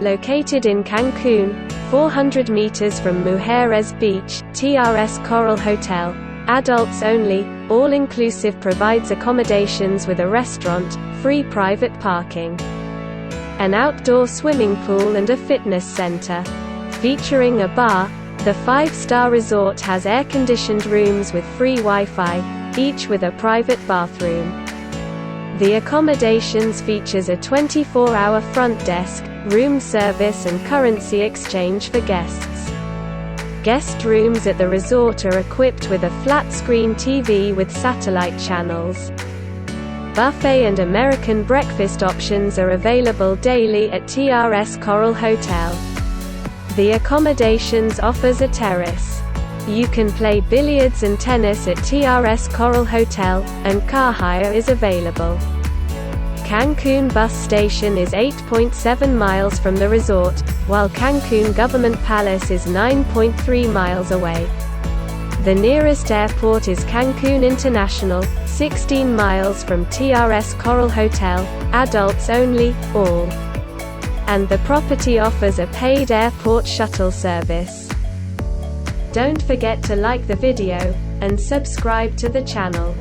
Located in Cancun, 400 meters from Mujeres Beach, TRS Coral Hotel, adults only, all-inclusive, provides accommodations with a restaurant, free private parking, an outdoor swimming pool and a fitness center. Featuring a bar, the 5-star resort has air-conditioned rooms with free Wi-Fi, each with a private bathroom. The accommodations features a 24-hour front desk, room service and currency exchange for guests. Guest rooms at the resort are equipped with a flat-screen TV with satellite channels. Buffet and American breakfast options are available daily at TRS Coral Hotel. The accommodations offers a terrace. You can play billiards and tennis at TRS Coral Hotel, and car hire is available. Cancun bus station is 8.7 miles from the resort, while Cancun Government Palace is 9.3 miles away. The nearest airport is Cancun International, 16 miles from TRS Coral Hotel, adults only, all. And the property offers a paid airport shuttle service. Don't forget to like the video, and subscribe to the channel.